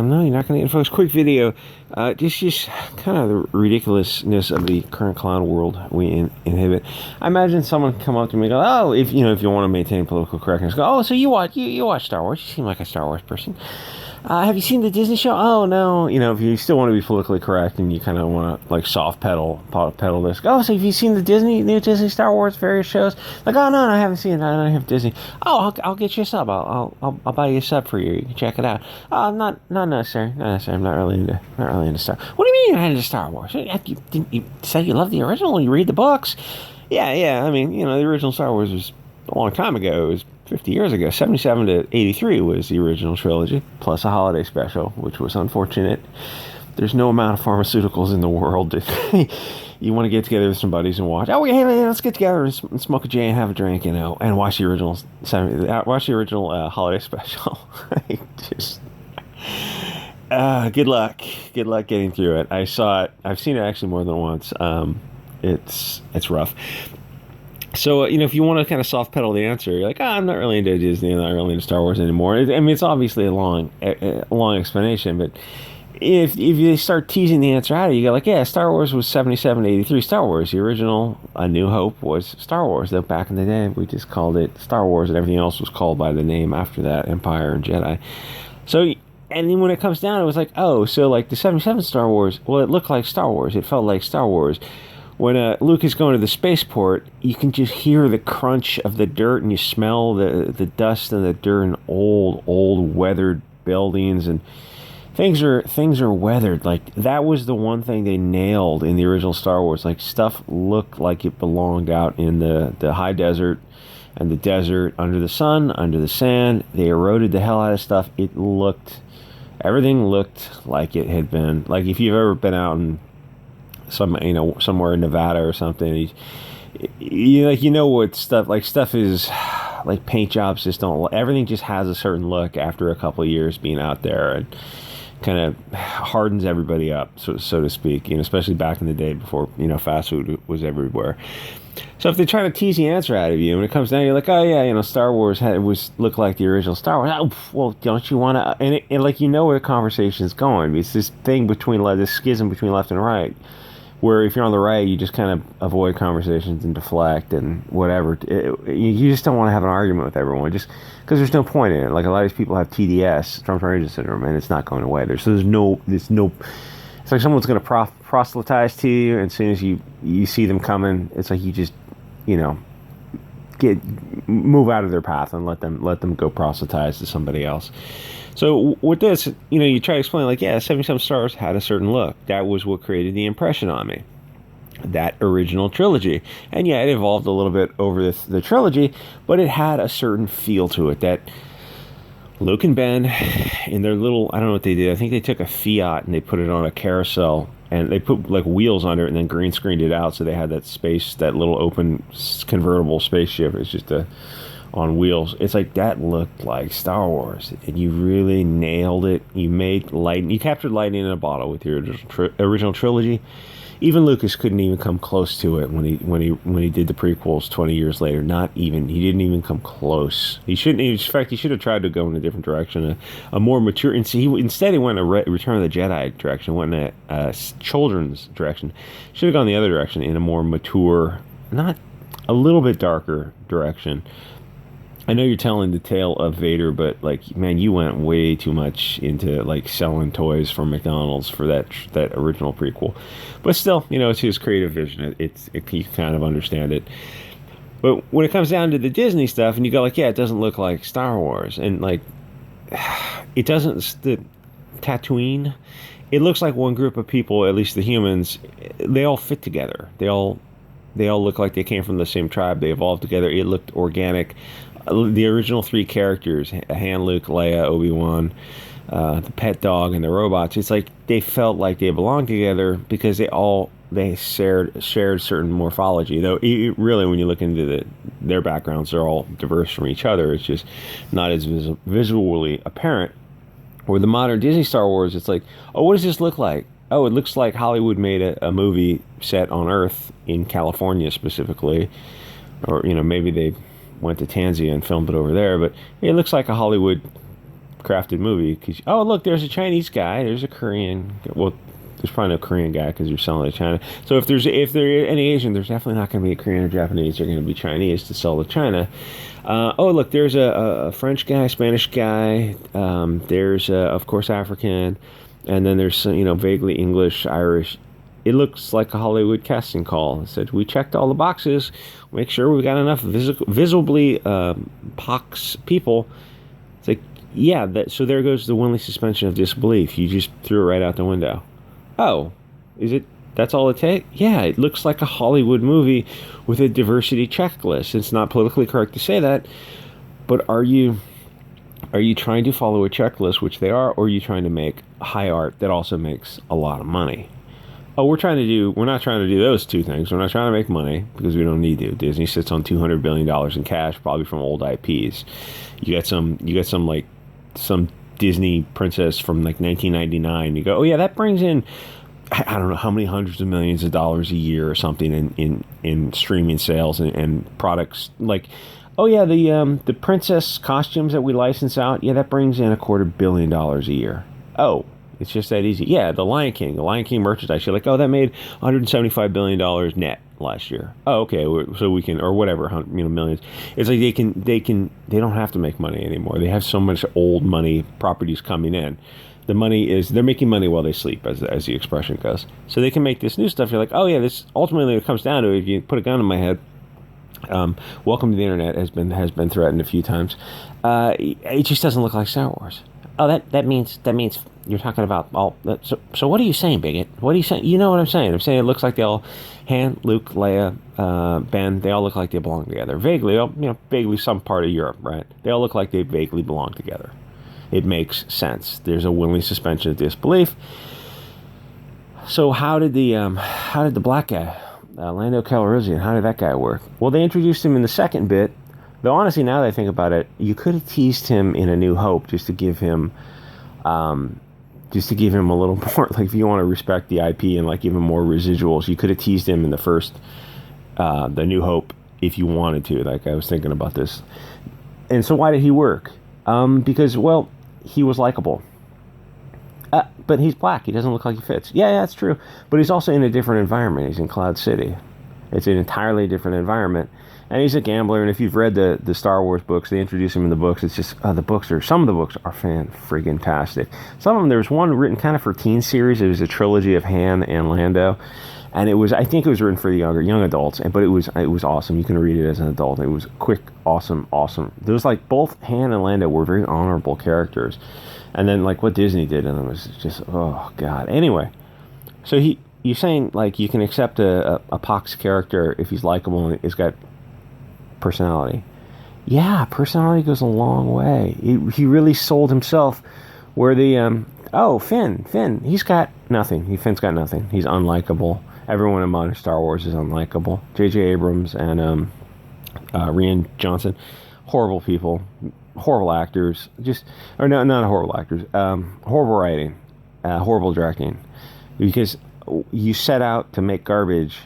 no, you're not going to get folks. Quick video, just kind of the ridiculousness of the current clown world we inhibit. I imagine someone come up to me and go, oh, if you want to maintain political correctness, go, oh, so you watch Star Wars? You seem like a Star Wars person. Have you seen the Disney show? Oh, no. If you still want to be politically correct and you kind of want to, like, soft pedal this. Oh, so have you seen the new Disney Star Wars various shows? Like, oh, no, I haven't seen it. I don't have Disney. Oh, I'll get you a sub. I'll buy you a sub for you. You can check it out. Oh, not necessary. Not necessary. I'm not really into Star Wars. What do you mean you're not into Star Wars? You said you love the original and you read the books. Yeah. I mean, the original Star Wars was a long time ago. It was 50 years ago. 77 to 83 was the original trilogy, plus a holiday special, which was unfortunate. There's no amount of pharmaceuticals in the world if you want to get together with some buddies and watch. Oh, hey, man, let's get together and smoke a J and have a drink, and watch the original holiday special. Good luck getting through it. I saw it. I've seen it actually more than once. It's rough. So, if you want to kind of soft pedal the answer, you're like, I'm not really into Disney, I'm not really into Star Wars anymore. I mean, it's obviously a long explanation, but if you start teasing the answer out of it, you go like, yeah, Star Wars was 77 to 83 Star Wars. The original A New Hope was Star Wars. Though back in the day, we just called it Star Wars, and everything else was called by the name after that, Empire and Jedi. So, and then when it comes down, it was like, oh, so like the 77 Star Wars, well, it looked like Star Wars. It felt like Star Wars. When Luke is going to the spaceport, you can just hear the crunch of the dirt, and you smell the dust and the dirt and old weathered buildings, and things are weathered. Like, that was the one thing they nailed in the original Star Wars. Like, stuff looked like it belonged out in the high desert and the desert, under the sun, under the sand. They eroded the hell out of stuff. Everything looked like it had been. Like, if you've ever been out in somewhere in Nevada or something, what stuff is like. Paint jobs just don't. Everything just has a certain look after a couple of years being out there, and kind of hardens everybody up, so to speak. Especially back in the day before fast food was everywhere. So if they try to tease the answer out of you, when it comes down, you're like, oh yeah, Star Wars looked like the original Star Wars. Oh, well, don't you want to? And where the conversation's going. It's this thing this schism between left and right, where if you're on the right, you just kind of avoid conversations and deflect and whatever. You just don't want to have an argument with everyone, just because there's no point in it. Like, a lot of these people have TDS, Trump-Tornado syndrome, and it's not going away. There's no. It's like someone's going to proselytize to you, and as soon as you see them coming, it's like you just, move out of their path and let them go proselytize to somebody else. So with this, you try to explain, like, yeah, 77 Stars had a certain look. That was what created the impression on me. That original trilogy. And yeah, it evolved a little bit over the trilogy, but it had a certain feel to it that Luke and Ben, in their little, I don't know what they did. I think they took a Fiat and they put it on a carousel, and they put like wheels under it and then green screened it out. So they had that little open convertible spaceship. It's just on wheels. It's like, that looked like Star Wars, and you really nailed it. You captured lightning in a bottle with your original trilogy. Even Lucas couldn't even come close to it when he did the prequels 20 years later. Not even. He didn't even come close. He shouldn't. In fact, he should have tried to go in a different direction, a more mature. Instead, he went in a Return of the Jedi direction. Went in a children's direction. Should have gone the other direction, in a more mature, not a little bit darker direction. I know you're telling the tale of Vader, but, like, man, you went way too much into, like, selling toys from McDonald's for that original prequel. But still, it's his creative vision. You kind of understand it. But when it comes down to the Disney stuff, and you go like, yeah, it doesn't look like Star Wars, and like, it doesn't. The Tatooine, it looks like one group of people, at least the humans. They all fit together. They all look like they came from the same tribe. They evolved together. It looked organic. The original three characters, Han, Luke, Leia, Obi-Wan, the pet dog, and the robots, it's like they felt like they belonged together because they shared certain morphology. Though really, when you look into their backgrounds, they're all diverse from each other. It's just not as visually apparent. Or the modern Disney Star Wars, it's like, oh, what does this look like? Oh, it looks like Hollywood made a movie set on Earth, in California specifically. Or, maybe they went to Tanzania and filmed it over there, but it looks like a Hollywood crafted movie. Cause, oh, look, there's a Chinese guy. There's a Korean. Well, there's probably no Korean guy because you're selling to China. So if there's any Asian, there's definitely not going to be a Korean or Japanese. They're going to be Chinese to sell to China. Oh, look, there's a French guy, Spanish guy. There's of course African, and then there's vaguely English, Irish. It looks like a Hollywood casting call. It said, we checked all the boxes, make sure we've got enough visibly pox people. It's like, yeah, so there goes the Winley suspension of disbelief. You just threw it right out the window. Oh, is it? That's all it takes? Yeah, it looks like a Hollywood movie with a diversity checklist. It's not politically correct to say that, but are you trying to follow a checklist, which they are, or are you trying to make high art that also makes a lot of money? Oh, we're not trying to do those two things. We're not trying to make money because we don't need to. Disney sits on $200 billion in cash, probably from old IPs. You got some Disney princess from like 1999. You go, oh yeah, that brings in, I don't know how many hundreds of millions of dollars a year or something in streaming sales and products. Like, oh yeah, the princess costumes that we license out, yeah, that brings in $250 million a year. Oh, it's just that easy. Yeah, the Lion King merchandise. You're like, oh, that made $175 billion net last year. Oh, okay, so we can, or whatever, millions. It's like they don't have to make money anymore. They have so much old money properties coming in. They're making money while they sleep, as the expression goes. So they can make this new stuff. You're like, oh yeah, this ultimately it comes down to, if you put a gun in my head, welcome to the internet has been threatened a few times. It just doesn't look like Star Wars. Oh, that means you're talking about all. So what are you saying, bigot? What are you saying? You know what I'm saying? I'm saying it looks like they all, Han, Luke, Leia, Ben, they all look like they belong together. Vaguely, vaguely some part of Europe, right? They all look like they vaguely belong together. It makes sense. There's a Winley suspension of disbelief. So how did the black guy, Lando Calrissian, how did that guy work? Well, they introduced him in the second bit. Though honestly, now that I think about it, you could have teased him in A New Hope just to give him a little more. Like, if you want to respect the IP and like even more residuals, you could have teased him in the first, The New Hope, if you wanted to. Like, I was thinking about this, and so why did he work? Because, well, he was likable. But he's black. He doesn't look like he fits. Yeah, that's true. But he's also in a different environment. He's in Cloud City. It's an entirely different environment. And he's a gambler, and if you've read the Star Wars books, they introduce him in the books. It's just, some of the books are fan-friggin-tastic. Some of them, there was one written kind of for teen series. It was a trilogy of Han and Lando. And I think it was written for the young adults, but it was awesome. You can read it as an adult. It was quick, awesome. There was like, both Han and Lando were very honorable characters. And then like what Disney did in them was just, oh God. Anyway, so you're saying like you can accept a Pox character if he's likable and he's got personality. Yeah, personality goes a long way. He really sold himself where Finn, he's got nothing. Finn's got nothing. He's unlikable. Everyone in modern Star Wars is unlikable. J.J. Abrams and Rian Johnson, horrible people, horrible actors. Not horrible actors. Horrible writing, horrible directing. Because you set out to make garbage,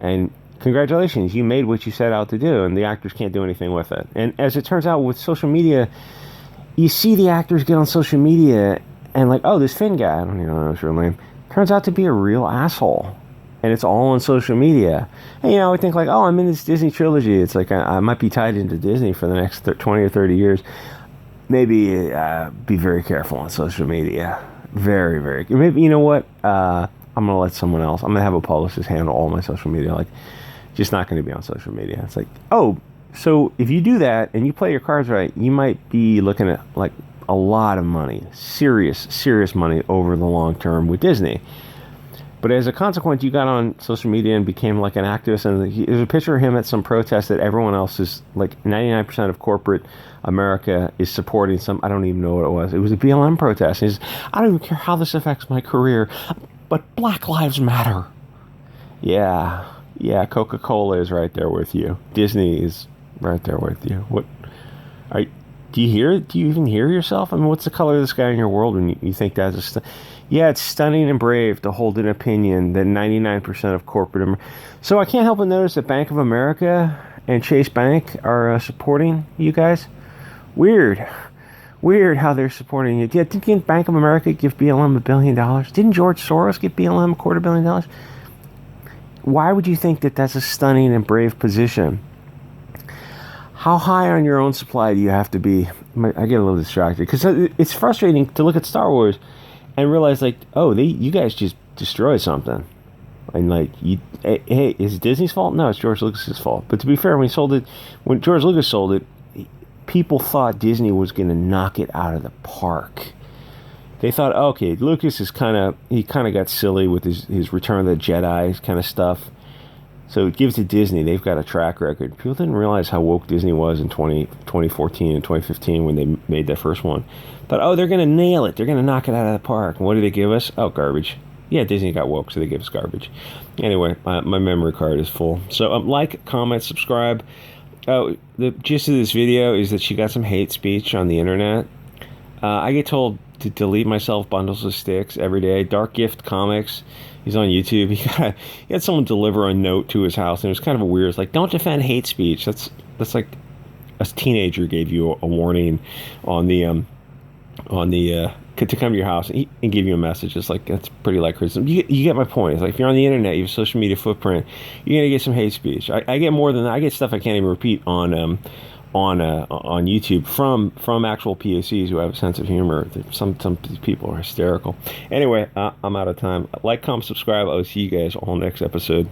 and congratulations, you made what you set out to do, and the actors can't do anything with it. And as it turns out, with social media, you see the actors get on social media, and like, oh, this Finn guy, I don't even know his real name, turns out to be a real asshole. And it's all on social media. And, I think like, oh, I'm in this Disney trilogy. It's like, I might be tied into Disney for the next 20 or 30 years. Maybe be very careful on social media. Very, very. Maybe, you know what? I'm going to let someone else. I'm going to have a publicist handle all my social media. Like, just not going to be on social media. It's like, oh, so if you do that and you play your cards right, you might be looking at like a lot of money, serious money over the long term with Disney. But as a consequence, you got on social media and became like an activist. And there's a picture of him at some protest that everyone else is, like 99% of corporate America is supporting some, I don't even know what it was. It was a BLM protest. He says, I don't even care how this affects my career, but Black Lives Matter. Yeah, Coca-Cola is right there with you. Disney is right there with you. Do you even hear yourself? I mean, what's the color of the sky in your world when you think that's yeah, it's stunning and brave to hold an opinion that 99% of corporate So I can't help but notice that Bank of America and Chase Bank are supporting you guys. Weird. Weird how they're supporting it. Yeah, didn't Bank of America give BLM $1 billion? Didn't George Soros give BLM $250 million? Why would you think that that's a stunning and brave position? How high on your own supply do you have to be? I get a little distracted because it's frustrating to look at Star Wars and realize, like, oh, you guys just destroyed something. And, like, hey, is it Disney's fault? No, it's George Lucas's fault. But to be fair, when George Lucas sold it, people thought Disney was going to knock it out of the park. They thought, okay, Lucas is kind of got silly with his Return of the Jedi kind of stuff. So it gives to Disney. They've got a track record. People didn't realize how woke Disney was in 2014 and 2015 when they made that first one. Thought, oh, they're going to nail it. They're going to knock it out of the park. And what did they give us? Oh, garbage. Yeah, Disney got woke, so they gave us garbage. Anyway, my memory card is full. So like, comment, subscribe. Oh, the gist of this video is that she got some hate speech on the internet. I get told to delete myself bundles of sticks every day. Dark Gift Comics, he's on YouTube. He had someone deliver a note to his house, and it was kind of a weird. It's like, don't defend hate speech. That's like a teenager gave you a warning on the to come to your house and give you a message. It's like, that's pretty like criticism. You get my point. It's like, if you're on the internet, you have a social media footprint, you're gonna get some hate speech. I get more than that. I get stuff I can't even repeat on YouTube from actual POCs who have a sense of humor. Some people are hysterical. Anyway, I'm out of time. Like, comment, subscribe. I'll see you guys all next episode.